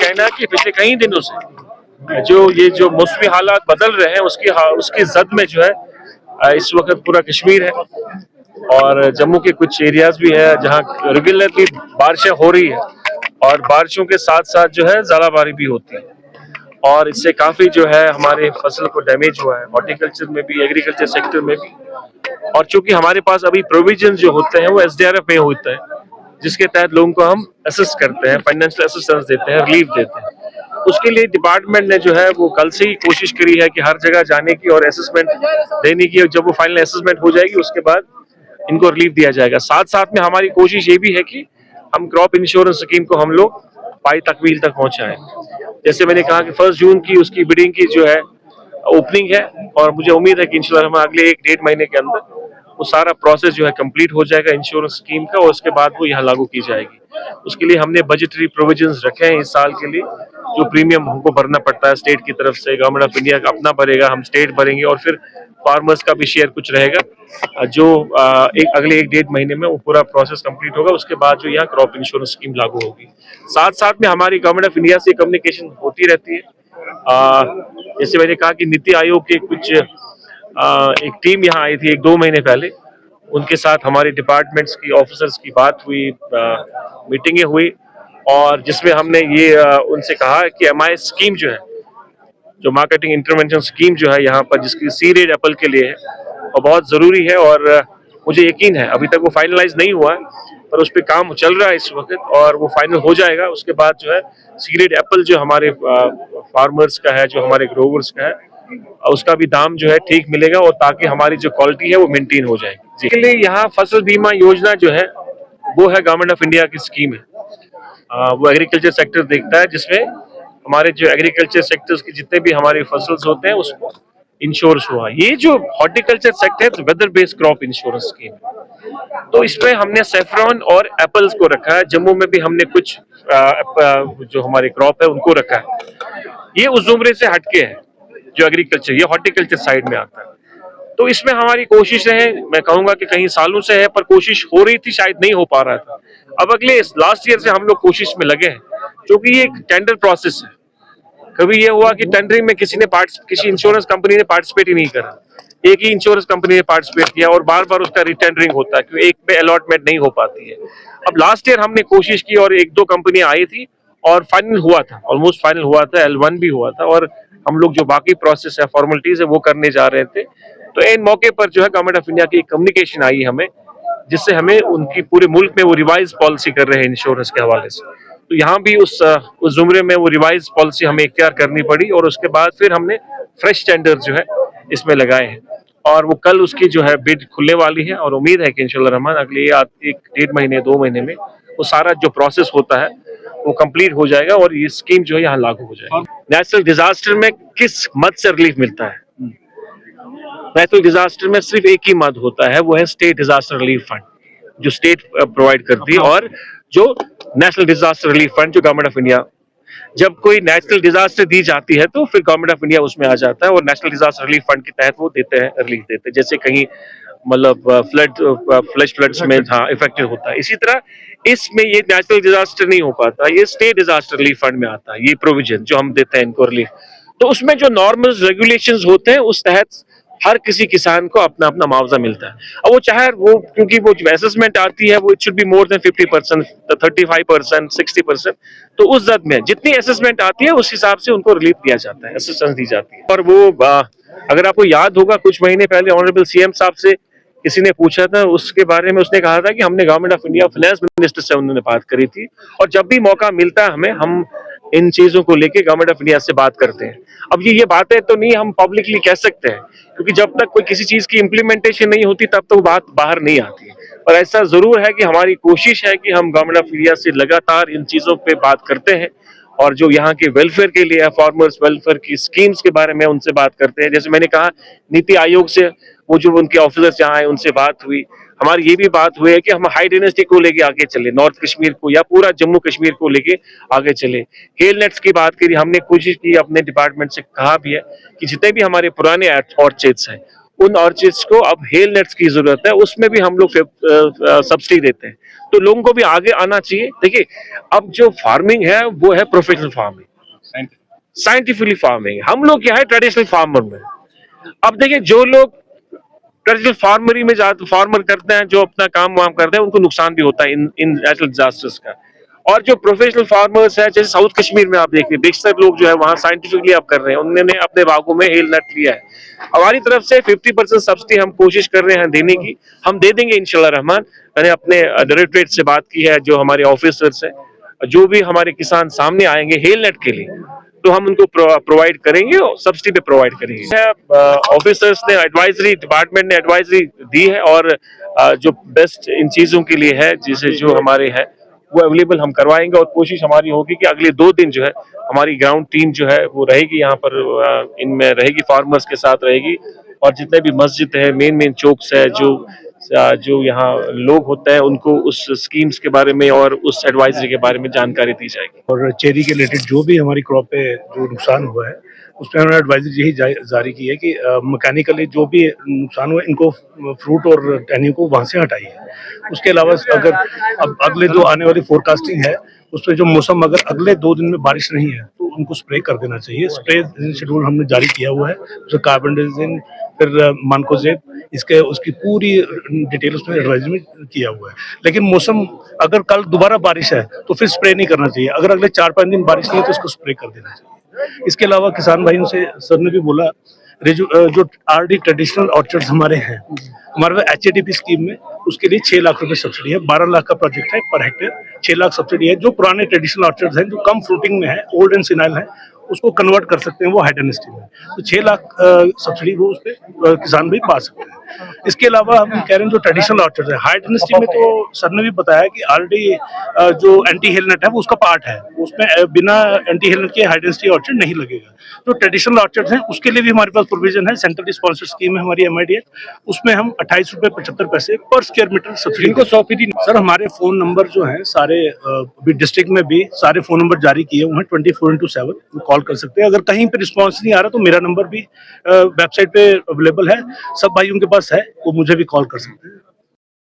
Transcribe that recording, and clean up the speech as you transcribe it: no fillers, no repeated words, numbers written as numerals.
कहना है कि पिछले कई दिनों से जो मौसमी हालात बदल रहे हैं उसकी जद में जो है इस वक्त पूरा कश्मीर है और जम्मू के कुछ एरियाज भी है जहां रेगुलरली बारिशें हो रही है और बारिशों के साथ साथ जो है ज़ालाबारी भी होती है और इससे काफी जो है हमारे फसल को डैमेज हुआ है, हॉर्टिकल्चर में भी, एग्रीकल्चर सेक्टर में भी। और चूंकि हमारे पास अभी प्रोविजन जो होते हैं वो SDRF में होते हैं, जिसके तहत लोगों को हम असिस्ट करते हैं, फाइनेंशियल असिस्टेंस देते हैं, रिलीफ देते हैं। उसके लिए डिपार्टमेंट ने जो है वो कल से ही कोशिश करी है कि हर जगह जाने की और असेसमेंट देने की, और जब वो फाइनल असेसमेंट हो जाएगी उसके बाद इनको रिलीफ दिया जाएगा। साथ साथ में हमारी कोशिश ये भी है कि हम क्रॉप इंश्योरेंस स्कीम को हम लोग पाई तकमील तक पहुंचाएं। जैसे मैंने कहा कि 1 जून की उसकी बिडिंग की जो है ओपनिंग है और मुझे उम्मीद है कि इंशाल्लाह हम अगले 1-1.5 महीने के अंदर वो सारा प्रोसेस जो है कंप्लीट हो जाएगा इंश्योरेंस स्कीम का और उसके बाद वो यहाँ लागू की जाएगी। उसके लिए हमने बजटरी प्रोविजंस रखे हैं इस साल के लिए, जो प्रीमियम हमको भरना पड़ता है स्टेट की तरफ से, गवर्नमेंट ऑफ इंडिया का अपना भरेगा, हम स्टेट भरेंगे और फिर फार्मर्स का भी शेयर कुछ रहेगा, जो अगले 1-1.5 महीने में वो पूरा प्रोसेस कंप्लीट होगा। उसके बाद जो यहाँ क्रॉप इंश्योरेंस स्कीम लागू होगी। साथ साथ में हमारी गवर्नमेंट ऑफ इंडिया से कम्युनिकेशन होती रहती है। जैसे मैंने कहा कि नीति आयोग के कुछ एक टीम यहाँ आई थी 1-2 महीने पहले, उनके साथ हमारे डिपार्टमेंट्स की ऑफिसर्स की बात हुई, मीटिंगें हुई और जिसमें हमने ये उनसे कहा कि MI स्कीम जो है, जो मार्केटिंग इंटरवेंशन स्कीम जो है यहाँ पर, जिसकी सीड एप्पल के लिए है और बहुत जरूरी है और मुझे यकीन है अभी तक वो फाइनलाइज नहीं हुआ है पर उस पर काम चल रहा है इस वक्त और वो फाइनल हो जाएगा। उसके बाद जो है सीड एप्पल जो हमारे फार्मर्स का है, जो हमारे ग्रोवर्स का है, उसका भी दाम जो है ठीक मिलेगा और ताकि हमारी जो क्वालिटी है वो मेंटेन हो जाएगी। इसके लिए यहाँ फसल बीमा योजना जो है वो है गवर्नमेंट ऑफ इंडिया की स्कीम है। वो एग्रीकल्चर सेक्टर देखता है, जिसमें हमारे जो एग्रीकल्चर सेक्टर्स की जितने भी हमारे फसल्स होते हैं उसको इंश्योरेंस हुआ। ये जो हॉर्टिकल्चर सेक्टर है weather based crop insurance scheme, तो इसमें हमने सेफ्रॉन और एप्पल्स को रखा है। जम्मू में भी हमने कुछ जो हमारे क्रॉप है उनको रखा है। ये उस जुमरे से हटके है जो एग्रीकल्चर, ये हॉर्टिकल्चर साइड में आता है। तो इसमें हमारी कोशिश है, मैं कहूंगा कि कई सालों से है पर कोशिश हो रही थी, शायद नहीं हो पा रहा था। अब अगले लास्ट ईयर से हम लोग कोशिश में लगे हैं, क्योंकि ये एक टेंडर प्रोसेस है। कभी ये हुआ कि टेंडरिंग में किसी इंश्योरेंस कंपनी ने पार्टिसिपेट ही नहीं करा, एक ही इंश्योरेंस कंपनी ने पार्टिसिपेट किया और बार बार उसका रिटेंडरिंग होता है क्योंकि एक में अलॉटमेंट नहीं हो पाती है। अब लास्ट ईयर हमने कोशिश की और 1-2 कंपनियां आई थी और फाइनल हुआ था, ऑलमोस्ट फाइनल हुआ था, L1 भी हुआ था और हम लोग जो बाकी प्रोसेस है, फॉर्मेलिटीज है वो करने जा रहे थे। तो इन मौके पर जो है गवर्नमेंट ऑफ इंडिया की कम्युनिकेशन आई हमें, जिससे हमें उनकी पूरे मुल्क में वो रिवाइज पॉलिसी कर रहे हैं इंश्योरेंस के हवाले से। तो यहाँ भी उस जुमरे में वो रिवाइज पॉलिसी हमें इख्तियार करनी पड़ी और उसके बाद फिर हमने फ्रेश टेंडर जो है इसमें लगाए हैं और वो कल उसकी जो है बिड खुलने वाली है और उम्मीद है कि इंशाल्लाह रहमान अगले 1-1.5 महीने 2 महीने में वो सारा जो प्रोसेस होता है वो कंप्लीट हो जाएगा और ये स्कीम जो है यहाँ लागू हो जाएगी। नेचुरल डिजास्टर में किस मद से रिलीफ मिलता है? नेचुरल डिजास्टर में सिर्फ एक ही मद होता है, वो है स्टेट डिजास्टर रिलीफ फंड, जो स्टेट प्रोवाइड करती है, और जो नेशनल डिजास्टर रिलीफ फंड जो गवर्नमेंट ऑफ इंडिया, जब कोई नेचुरल डिजास्टर दी जाती है तो फिर गवर्नमेंट ऑफ इंडिया उसमें आ जाता है और नेशनल डिजास्टर रिलीफ फंड के तहत वो देते हैं, रिलीफ देते हैं। जैसे कहीं मतलब फ्लड्स में इफेक्टेड होता है, इसी तरह इसमें ये नेचुरल डिजास्टर नहीं हो पाता, ये स्टेट डिजास्टर रिलीफ फंड में आता है ये प्रोविजन जो हम देते हैं इनको रिलीफ। तो उसमें जो नॉर्मल रेगुलेशंस होते हैं उस तहत हर किसी किसान को अपना अपना मुआवजा मिलता है। अब वो चाहे वो, क्योंकि वो जो असेसमेंट आती है वो it should be more than 50%, 35%, 60%, तो उस जद में जितनी असेसमेंट आती है उस हिसाब से उनको रिलीफ दिया जाता है, असिस्टेंस दी जाती है। और वो अगर आपको याद होगा कुछ महीने पहले ऑनरेबल CM साहब से किसी ने पूछा था उसके बारे में, उसने कहा था कि हमने government of India finance minister से उन्होंने बात करी थी और जब भी मौका मिलता है हमें, हम इन चीजों को लेके गवर्नमेंट ऑफ इंडिया से बात करते हैं। अब ये बातें तो नहीं हम पब्लिकली कह सकते हैं, क्योंकि जब तक कोई किसी चीज की इम्प्लीमेंटेशन नहीं होती तब तक बात बाहर नहीं आती है। और ऐसा जरूर है कि हमारी कोशिश है कि हम गवर्नमेंट ऑफ इंडिया से लगातार इन चीजों पे बात करते हैं और जो यहाँ के वेलफेयर के लिए, फार्मर्स वेलफेयर की स्कीम्स के बारे में उनसे बात करते हैं। जैसे मैंने कहा नीति आयोग से वो जो उनके ऑफिसर्स यहाँ आए उनसे बात हुई, हमारी ये भी बात हुई है कि हम हाई डेंसिटी को लेके आगे चले, नॉर्थ कश्मीर को या पूरा जम्मू कश्मीर को लेके आगे चले। हेल नेट्स की बात करी, हमने कोशिश की, अपने डिपार्टमेंट से कहा भी है कि जितने भी हमारे पुराने ऑर्चर्ड्स हैं उन ऑर्चिड्स को अब हेल नेट्स की जरूरत है, उसमें भी हम लोग सब्सिडी देते हैं। तो लोगों को भी आगे आना चाहिए। देखिए, अब जो फार्मिंग है वो है प्रोफेशनल फार्मिंग, साइंटिफिकली फार्मिंग। हम लोग क्या है, ट्रेडिशनल फार्मर में। अब देखिए, जो लोग ट्रेडिशनल फार्मरी में फार्मर करते हैं, जो अपना काम वाम करते हैं, उनको नुकसान भी होता है इन नेचुरल डिजास्टर्स का। और जो प्रोफेशनल फार्मर्स है, जैसे साउथ कश्मीर में आप देखिए, बेशतर लोग जो है वहां साइंटिफिकली आप कर रहे हैं, उन्होंने अपने बागों में हेल नट लिया है। हमारी तरफ से 50% सब्सिडी हम कोशिश कर रहे हैं देने की, हम दे देंगे इंशाल्लाह रहमान। मैंने अपने डायरेक्टरेट से बात की है, जो हमारे ऑफिसर्स है, जो भी हमारे किसान सामने आएंगे हेल नेट के लिए, तो हम उनको प्रोवाइड करेंगे और सब्सिडी पे प्रोवाइड करेंगे। ऑफिसर्स ने एडवाइजरी, डिपार्टमेंट ने एडवाइजरी दी है, और जो बेस्ट इन चीजों के लिए है, जिसे जो हमारे है वो अवेलेबल हम करवाएंगे। और कोशिश हमारी होगी कि अगले 2 दिन जो है हमारी ग्राउंड टीम जो है वो रहेगी यहाँ पर, इनमें रहेगी, फार्मर्स के साथ रहेगी। और जितने भी मस्जिद है, मेन चौक्स है, जो यहाँ लोग होते हैं, उनको उस स्कीम्स के बारे में और उस एडवाइजरी के बारे में जानकारी दी जाएगी। और चेरी के रिलेटेड जो भी हमारी क्रॉप पे जो नुकसान हुआ है, उसमें हमने एडवाइजरी यही जारी की है कि मैकेनिकली जो भी नुकसान हुआ, इनको फ्रूट और टहनियों को वहाँ से हटाइए। उसके अलावा अगर अब अगले जो आने वाली फोरकास्टिंग है, उसमें जो मौसम अगर अगले 2 दिन में बारिश नहीं है तो उनको स्प्रे कर देना चाहिए। स्प्रे शेड्यूल हमने जारी किया हुआ है, जो कार्बनडाइजिन, फिर मानकोजेब, इसके उसकी पूरी डिटेल उसमें एडवाइजरी किया हुआ है। लेकिन मौसम अगर कल दोबारा बारिश है तो फिर स्प्रे नहीं करना चाहिए। अगर अगले 4-5 दिन बारिश नहीं है तो उसको स्प्रे कर देना चाहिए। इसके अलावा किसान भाइयों से सर ने भी बोला, जो आरडी ट्रेडिशनल ऑर्चर्ड्स हमारे हैं, हमारे HADP स्कीम में उसके लिए 6 लाख रुपए सब्सिडी है। 12 लाख का प्रोजेक्ट है पर हेक्टेयर, 6 लाख सब्सिडी है। जो पुराने ट्रेडिशनल ऑर्चर्ड्स हैं, जो कम फ्रूटिंग में है, ओल्ड एंड सिनाइल है, उसको कन्वर्ट कर सकते हैं वो हाइडेनिस्टी में। तो 6 लाख सब्सिडी वो उस पर किसान भी पा सकते हैं। इसके अलावा हम कह रहे हैं जो ट्रेडिशनल ऑर्चर्ड है, हाइडेनिस्टी में तो सर ने भी बताया कि ऑलरेडी जो एंटी हेलनेट है वो उसका पार्ट है, उसमें बिना एंटी हेलनेट के हाइडेनिस्टी ऑर्चर्ड नहीं लगेगा। जो ट्रेडिशनल ऑर्चर्ड हैं उसके लिए भी हमारे पास प्रोविजन है, सेंट्रल स्पॉन्सर्ड स्कीम है हमारी MIDF, उसमें हम 28 रुपए 75 पैसे पर स्क्वायर मीटर सब्सिडी को 100%। सर हमारे फोन नंबर जो है सारे डिस्ट्रिक्ट में भी सारे फोन नंबर जारी किए हुए हैं, 24/7 कॉल कर सकते हैं। अगर कहीं पे रिस्पॉन्स नहीं आ रहा तो मेरा नंबर भी वेबसाइट पे अवेलेबल है, सब भाइयों के पास है, वो मुझे भी कॉल कर सकते हैं।